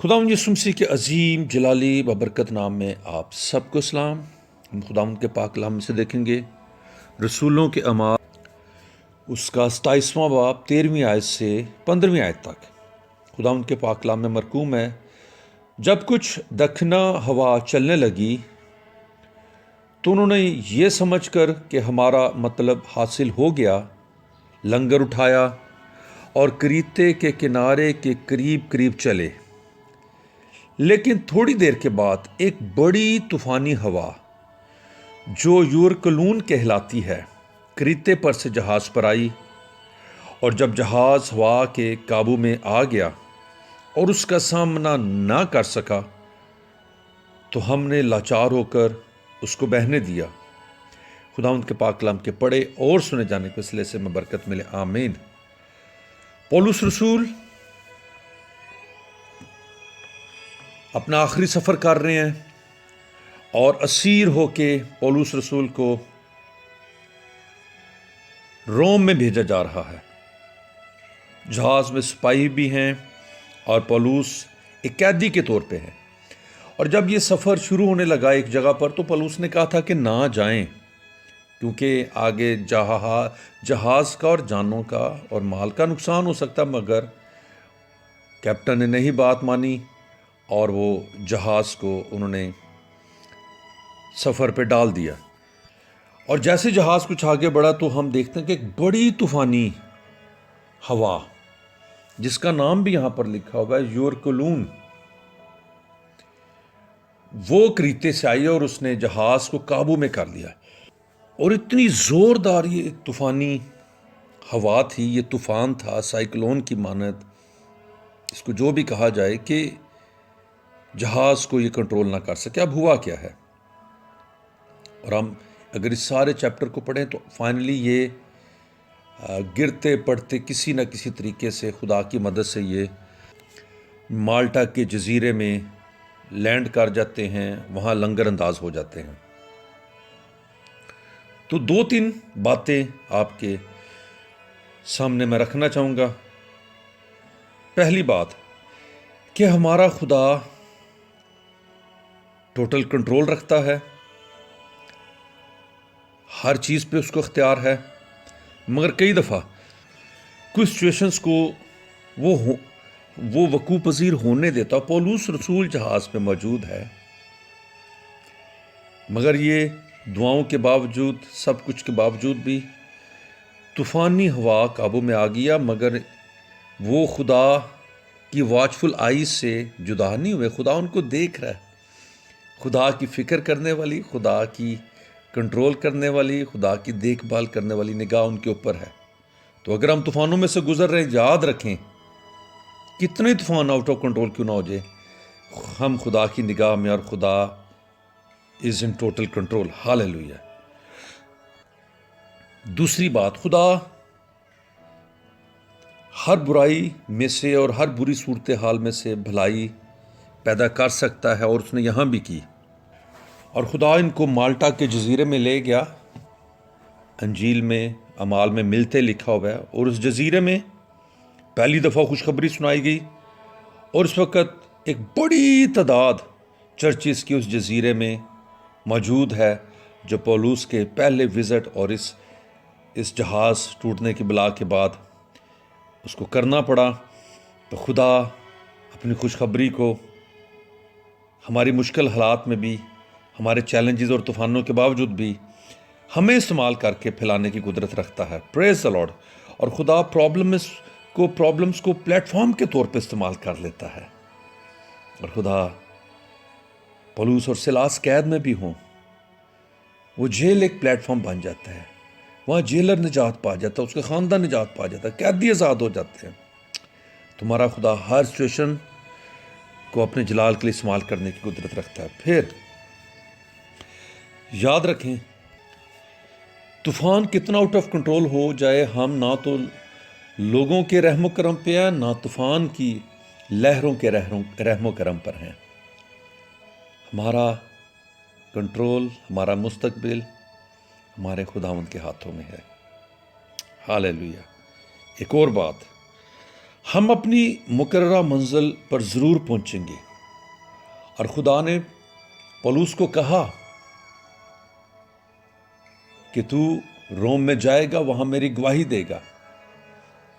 خداوند یسوع مسیح کے عظیم جلالی ببرکت نام میں آپ سب کو سلام۔ ہم خداوند کے پاک کلام میں سے دیکھیں گے رسولوں کے اعمال اس کا 27واں باب 13ویں آیت سے 15ویں آیت تک۔ خداوند کے پاک کلام میں مرقوم ہے، جب کچھ دکھنا ہوا چلنے لگی تو انہوں نے یہ سمجھ کر کہ ہمارا مطلب حاصل ہو گیا لنگر اٹھایا اور کریتے کے کنارے کے قریب قریب چلے، لیکن تھوڑی دیر کے بعد ایک بڑی طوفانی ہوا جو یورکلون کہلاتی ہے کریتے پر سے جہاز پر آئی، اور جب جہاز ہوا کے قابو میں آ گیا اور اس کا سامنا نہ کر سکا تو ہم نے لاچار ہو کر اس کو بہنے دیا۔ خداوند کے پاک کلام کے پڑھے اور سنے جانے کے وسیلے سے میں برکت ملے، آمین۔ پولس رسول اپنا آخری سفر کر رہے ہیں اور اسیر ہو کے پولس رسول کو روم میں بھیجا جا رہا ہے۔ جہاز میں سپاہی بھی ہیں اور پولس ایک قیدی کے طور پہ ہے، اور جب یہ سفر شروع ہونے لگا ایک جگہ پر تو پولس نے کہا تھا کہ نہ جائیں، کیونکہ آگے جہاز کا اور جانوں کا اور مال کا نقصان ہو سکتا، مگر کیپٹن نے نہیں بات مانی اور وہ جہاز کو انہوں نے سفر پہ ڈال دیا۔ اور جیسے جہاز کچھ آگے بڑھا تو ہم دیکھتے ہیں کہ ایک بڑی طوفانی ہوا، جس کا نام بھی یہاں پر لکھا ہوا ہے یورکلون، وہ کریتے سے آئی اور اس نے جہاز کو قابو میں کر لیا، اور اتنی زوردار یہ طوفانی ہوا تھی، یہ طوفان تھا سائیکلون کی مانند، اس کو جو بھی کہا جائے، کہ جہاز کو یہ کنٹرول نہ کر سکے۔ اب ہوا کیا ہے؟ اور ہم اگر اس سارے چیپٹر کو پڑھیں تو فائنلی یہ گرتے پڑتے کسی نہ کسی طریقے سے خدا کی مدد سے یہ مالٹا کے جزیرے میں لینڈ کر جاتے ہیں، وہاں لنگر انداز ہو جاتے ہیں۔ تو دو تین باتیں آپ کے سامنے میں رکھنا چاہوں گا۔ پہلی بات کہ ہمارا خدا ٹوٹل کنٹرول رکھتا ہے، ہر چیز پہ اس کو اختیار ہے، مگر کئی دفعہ کچھ سچویشنز کو وہ وقوع پذیر ہونے دیتا۔ پولس رسول جہاز پہ موجود ہے، مگر یہ دعاؤں کے باوجود، سب کچھ کے باوجود بھی طوفانی ہوا قابو میں آ گیا، مگر وہ خدا کی واچفل آئی سے جدا نہیں ہوئے۔ خدا ان کو دیکھ رہا ہے، خدا کی فکر کرنے والی، خدا کی کنٹرول کرنے والی، خدا کی دیکھ بھال کرنے والی نگاہ ان کے اوپر ہے۔ تو اگر ہم طوفانوں میں سے گزر رہے ہیں، یاد رکھیں کتنے طوفان آؤٹ آف کنٹرول کیوں نہ ہو جائے، ہم خدا کی نگاہ میں، اور خدا از ان ٹوٹل کنٹرول۔ ہاللیلویہ۔ دوسری بات، خدا ہر برائی میں سے اور ہر بری صورتحال میں سے بھلائی پیدا کر سکتا ہے، اور اس نے یہاں بھی کی، اور خدا ان کو مالٹا کے جزیرے میں لے گیا۔ انجیل میں، اعمال میں ملتے لکھا ہوا ہے، اور اس جزیرے میں پہلی دفعہ خوشخبری سنائی گئی، اور اس وقت ایک بڑی تعداد چرچز کی اس جزیرے میں موجود ہے، جو پولس کے پہلے وزٹ اور اس جہاز ٹوٹنے کی بلا کے بعد اس کو کرنا پڑا۔ تو خدا اپنی خوشخبری کو ہماری مشکل حالات میں بھی، ہمارے چیلنجز اور طوفانوں کے باوجود بھی ہمیں استعمال کر کے پھیلانے کی قدرت رکھتا ہے۔ پریز دی لارڈ۔ اور خدا پرابلمز کو پلیٹ فارم کے طور پہ استعمال کر لیتا ہے، اور خدا پولس اور سیلاس قید میں بھی ہوں، وہ جیل ایک پلیٹ فارم بن جاتا ہے، وہاں جیلر نجات پا جاتا ہے، اس کا خاندان نجات پا جاتا ہے، قیدی آزاد ہو جاتے ہیں۔ تمہارا خدا ہر سچویشن کو اپنے جلال کے لیے استعمال کرنے کی قدرت رکھتا ہے۔ پھر یاد رکھیں، طوفان کتنا آؤٹ آف کنٹرول ہو جائے، ہم نہ تو لوگوں کے رحم و کرم پہ ہیں، نہ طوفان کی لہروں کے رحم و کرم پر ہیں۔ ہمارا کنٹرول، ہمارا مستقبل ہمارے خداوند کے ہاتھوں میں ہے۔ ہاللیلویہ۔ ایک اور بات، ہم اپنی مقررہ منزل پر ضرور پہنچیں گے۔ اور خدا نے پولس کو کہا کہ تو روم میں جائے گا، وہاں میری گواہی دے گا،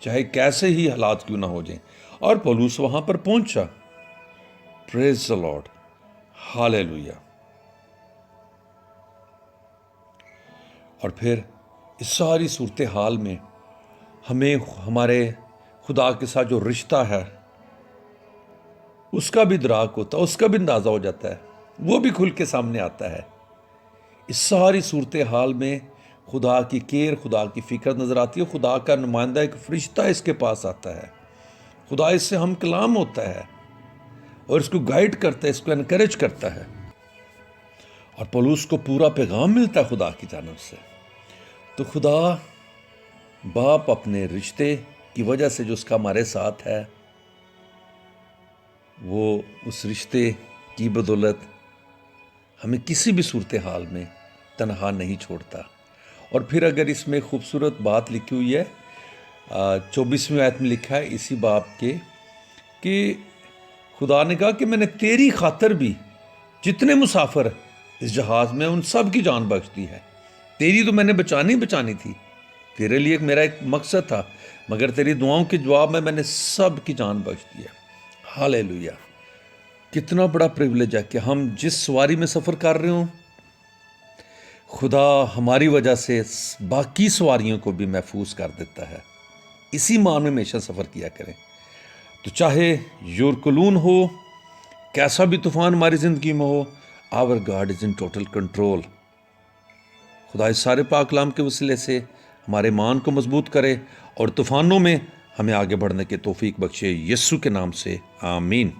چاہے کیسے ہی حالات کیوں نہ ہو جائیں۔ اور پولس وہاں پر پہنچا۔ پریز دی لارڈ، ہاللیلویا۔ اور پھر اس ساری صورتحال میں ہمیں ہمارے خدا کے ساتھ جو رشتہ ہے اس کا بھی ادراک ہوتا ہے، اس کا بھی اندازہ ہو جاتا ہے، وہ بھی کھل کے سامنے آتا ہے۔ اس ساری صورتحال میں خدا کی کیئر، خدا کی فکر نظر آتی ہے۔ خدا کا نمائندہ ایک فرشتہ اس کے پاس آتا ہے، خدا اس سے ہم کلام ہوتا ہے اور اس کو گائیڈ کرتا ہے، اس کو انکریج کرتا ہے، اور پولس کو پورا پیغام ملتا ہے خدا کی جانب سے۔ تو خدا باپ اپنے رشتے کی وجہ سے جو اس کا ہمارے ساتھ ہے، وہ اس رشتے کی بدولت ہمیں کسی بھی صورتحال میں تنہا نہیں چھوڑتا۔ اور پھر اگر اس میں خوبصورت بات لکھی ہوئی ہے، 24ویں آیت میں لکھا ہے اسی باب کے کہ خدا نے کہا کہ میں نے تیری خاطر بھی جتنے مسافر اس جہاز میں ان سب کی جان بخش دی ہے۔ تیری تو میں نے بچانی تھی، تیرے لیے میرا ایک مقصد تھا، مگر تیری دعاؤں کے جواب میں نے سب کی جان بخش دی ہے۔ ہاللیلویا۔ کتنا بڑا پریویلیج ہے کہ ہم جس سواری میں سفر کر رہے ہوں، خدا ہماری وجہ سے باقی سواریوں کو بھی محفوظ کر دیتا ہے۔ اسی مان میں ہمیشہ سفر کیا کریں۔ تو چاہے یورکلون ہو، کیسا بھی طوفان ہماری زندگی میں ہو، our God is in total control. خدا اس سارے پاک کلام کے وسیلے سے ہمارے ایمان کو مضبوط کرے اور طوفانوں میں ہمیں آگے بڑھنے کی توفیق بخشے، یسوع کے نام سے آمین۔